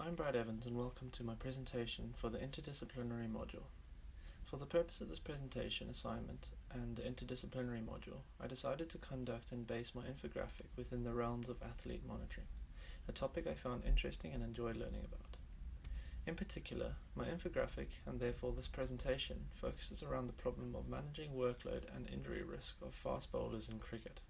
I'm Brad Evans and welcome to my presentation for the Interdisciplinary module. For the purpose of this presentation assignment and the Interdisciplinary module, I decided to conduct and base my infographic within the realms of athlete monitoring, a topic I found interesting and enjoyed learning about. In particular, my infographic, and therefore this presentation, focuses around the problem of managing workload and injury risk of fast bowlers in cricket.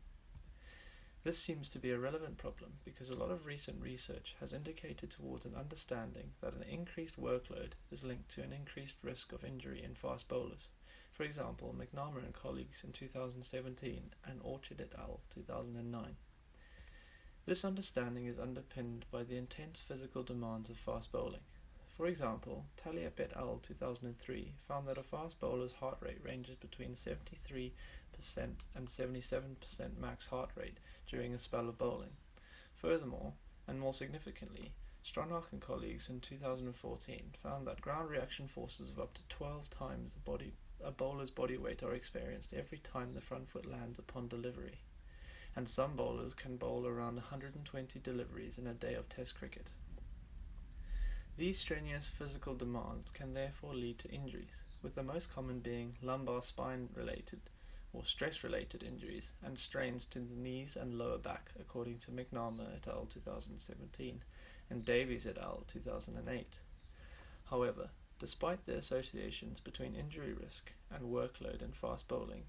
This seems to be a relevant problem because a lot of recent research has indicated towards an understanding that an increased workload is linked to an increased risk of injury in fast bowlers. For example, McNamara and colleagues in 2017 and Orchard et al. 2009. This understanding is underpinned by the intense physical demands of fast bowling. For example, Taliep et al. 2003 found that a fast bowler's heart rate ranges between 73% and 77% max heart rate during a spell of bowling. Furthermore, and more significantly, Stronach and colleagues in 2014 found that ground reaction forces of up to 12 times a bowler's body weight are experienced every time the front foot lands upon delivery, and some bowlers can bowl around 120 deliveries in a day of Test cricket. These strenuous physical demands can therefore lead to injuries, with the most common being lumbar spine-related or stress-related injuries and strains to the knees and lower back, according to McNamara et al. 2017 and Davies et al. 2008. However, despite the associations between injury risk and workload in fast bowling,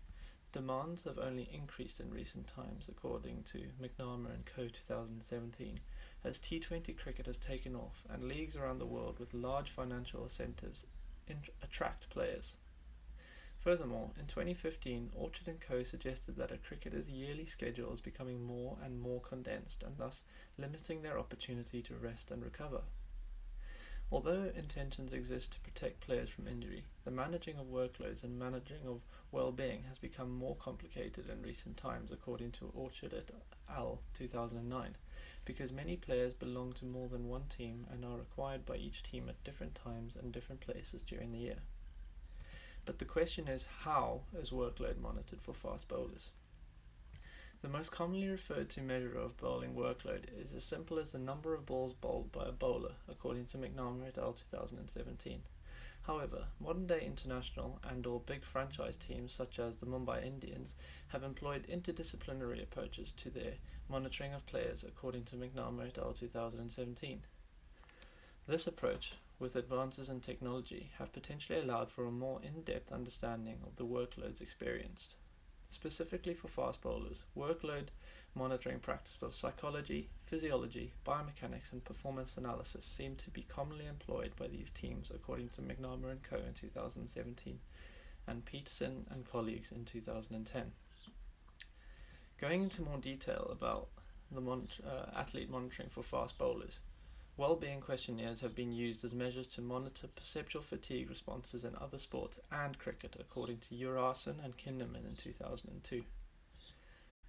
demands have only increased in recent times, according to McNamara and Co. 2017, as T20 cricket has taken off and leagues around the world with large financial incentives attract players. Furthermore, in 2015, Orchard and Co. suggested that a cricketer's yearly schedule is becoming more and more condensed and thus limiting their opportunity to rest and recover. Although intentions exist to protect players from injury, the managing of workloads and managing of well-being has become more complicated in recent times, according to Orchard et al. 2009, because many players belong to more than one team and are required by each team at different times and different places during the year. But the question is, how is workload monitored for fast bowlers? The most commonly referred to measure of bowling workload is as simple as the number of balls bowled by a bowler, according to McNamara et al. 2017. However, modern-day international and/or big franchise teams such as the Mumbai Indians have employed interdisciplinary approaches to their monitoring of players, according to McNamara et al. 2017. This approach, with advances in technology, have potentially allowed for a more in-depth understanding of the workloads experienced. Specifically for fast bowlers, workload monitoring practice of psychology, physiology, biomechanics and performance analysis seem to be commonly employed by these teams, according to McNamara and Co. in 2017 and Peterson and colleagues in 2010. Going into more detail about the athlete monitoring for fast bowlers, well-being questionnaires have been used as measures to monitor perceptual fatigue responses in other sports and cricket, according to Urason and Kinderman in 2002.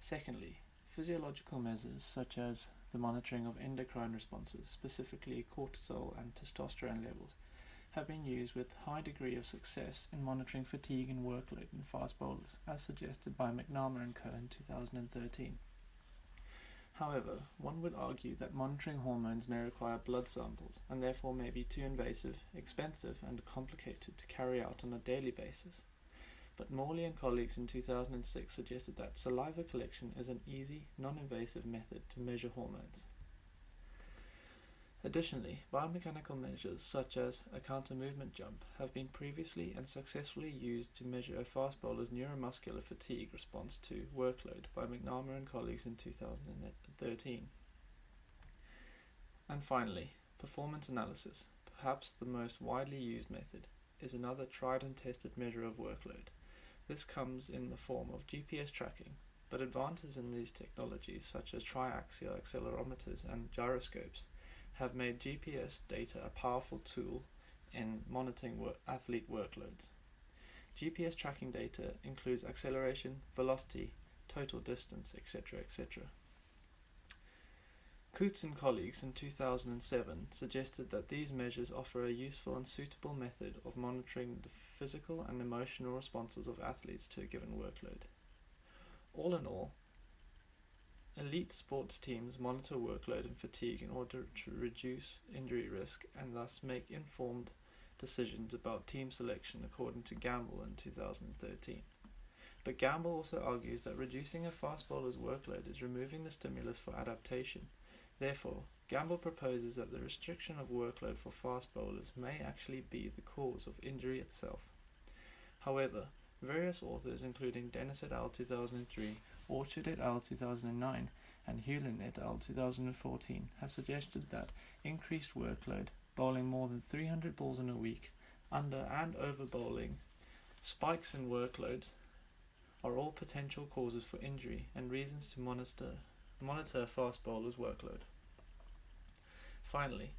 Secondly, physiological measures such as the monitoring of endocrine responses, specifically cortisol and testosterone levels, have been used with high degree of success in monitoring fatigue and workload in fast bowlers, as suggested by McNamara and Co. in 2013. However, one would argue that monitoring hormones may require blood samples and therefore may be too invasive, expensive and complicated to carry out on a daily basis. But Morley and colleagues in 2006 suggested that saliva collection is an easy, non-invasive method to measure hormones. Additionally, biomechanical measures such as a counter-movement jump have been previously and successfully used to measure a fast bowler's neuromuscular fatigue response to workload by McNamara and colleagues in 2013. And finally, performance analysis, perhaps the most widely used method, is another tried and tested measure of workload. This comes in the form of GPS tracking, but advances in these technologies such as triaxial accelerometers and gyroscopes have made GPS data a powerful tool in monitoring athlete workloads. GPS tracking data includes acceleration, velocity, total distance, etc., etc. Coates and colleagues in 2007 suggested that these measures offer a useful and suitable method of monitoring the physical and emotional responses of athletes to a given workload. All in all, Elite sports teams monitor workload and fatigue in order to reduce injury risk and thus make informed decisions about team selection, according to Gamble in 2013. But Gamble also argues that reducing a fast bowler's workload is removing the stimulus for adaptation. Therefore, Gamble proposes that the restriction of workload for fast bowlers may actually be the cause of injury itself. However, various authors, including Dennis et al. 2003, Orchard et al. 2009, and Hewlin et al. 2014, have suggested that increased workload, bowling more than 300 balls in a week, under and over bowling, spikes in workloads, are all potential causes for injury and reasons to monitor fast bowlers' workload. Finally,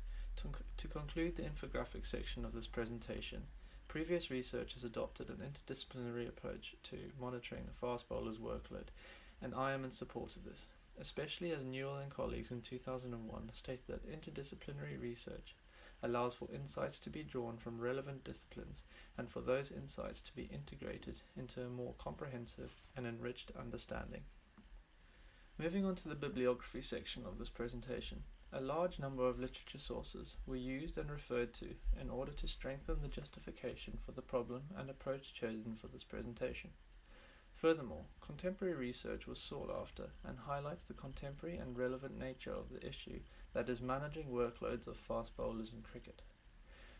to conclude the infographic section of this presentation, previous research has adopted an interdisciplinary approach to monitoring the fast bowler's workload, and I am in support of this, especially as Newell and colleagues in 2001 stated that interdisciplinary research allows for insights to be drawn from relevant disciplines and for those insights to be integrated into a more comprehensive and enriched understanding. Moving on to the bibliography section of this presentation, a large number of literature sources were used and referred to in order to strengthen the justification for the problem and approach chosen for this presentation. Furthermore, contemporary research was sought after and highlights the contemporary and relevant nature of the issue that is managing workloads of fast bowlers in cricket.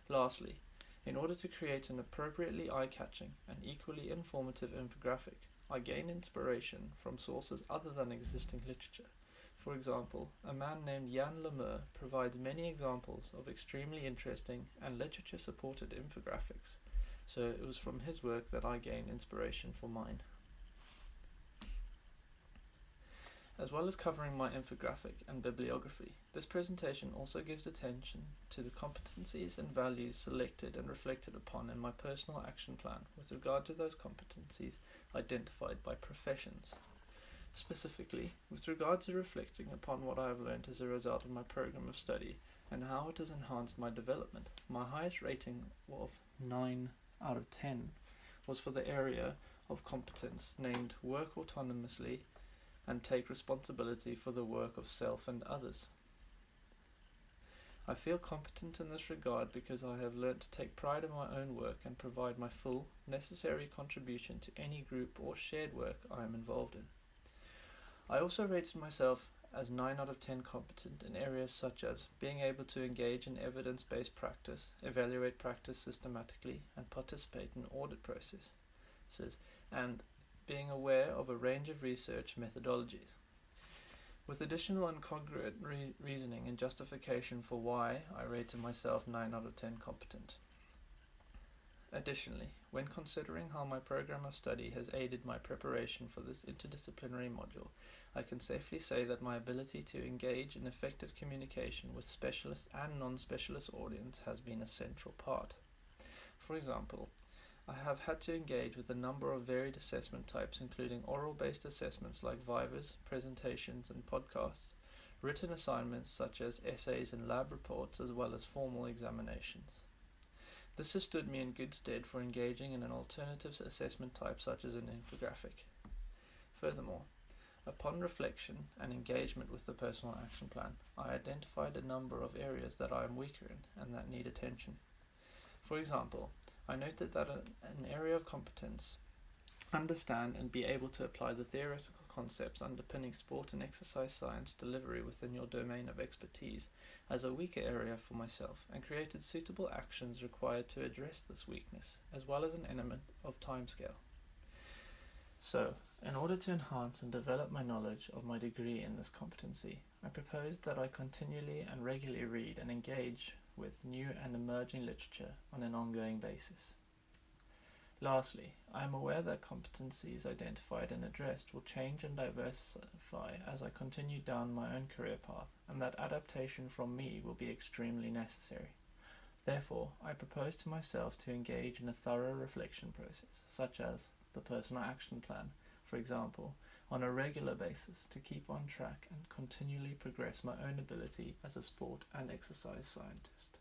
Lastly, in order to create an appropriately eye-catching and equally informative infographic, I gain inspiration from sources other than existing literature. For example, a man named Jan Lemur provides many examples of extremely interesting and literature-supported infographics, so it was from his work that I gained inspiration for mine. As well as covering my infographic and bibliography, this presentation also gives attention to the competencies and values selected and reflected upon in my personal action plan with regard to those competencies identified by professions. Specifically, with regard to reflecting upon what I have learned as a result of my program of study and how it has enhanced my development, my highest rating of 9 out of 10 was for the area of competence named Work Autonomously and Take Responsibility for the Work of Self and Others. I feel competent in this regard because I have learnt to take pride in my own work and provide my full, necessary contribution to any group or shared work I am involved in. I also rated myself as 9 out of 10 competent in areas such as being able to engage in evidence-based practice, evaluate practice systematically, and participate in audit processes, and being aware of a range of research methodologies. With additional and congruent reasoning and justification for why I rated myself 9 out of 10 competent. Additionally, when considering how my program of study has aided my preparation for this interdisciplinary module, I can safely say that my ability to engage in effective communication with specialist and non-specialist audience has been a central part. For example, I have had to engage with a number of varied assessment types, including oral-based assessments like vivas, presentations, and podcasts, written assignments such as essays and lab reports, as well as formal examinations. This has stood me in good stead for engaging in an alternative assessment type such as an infographic. Furthermore, upon reflection and engagement with the personal action plan, I identified a number of areas that I am weaker in and that need attention. For example, I noted that an area of competence, understand and be able to apply the theoretical concepts underpinning sport and exercise science delivery within your domain of expertise as a weaker area for myself, and created suitable actions required to address this weakness, as well as an element of timescale. So, in order to enhance and develop my knowledge of my degree in this competency, I proposed that I continually and regularly read and engage with new and emerging literature on an ongoing basis. Lastly, I am aware that competencies identified and addressed will change and diversify as I continue down my own career path, and that adaptation from me will be extremely necessary. Therefore, I propose to myself to engage in a thorough reflection process, such as the personal action plan, for example, on a regular basis to keep on track and continually progress my own ability as a sport and exercise scientist.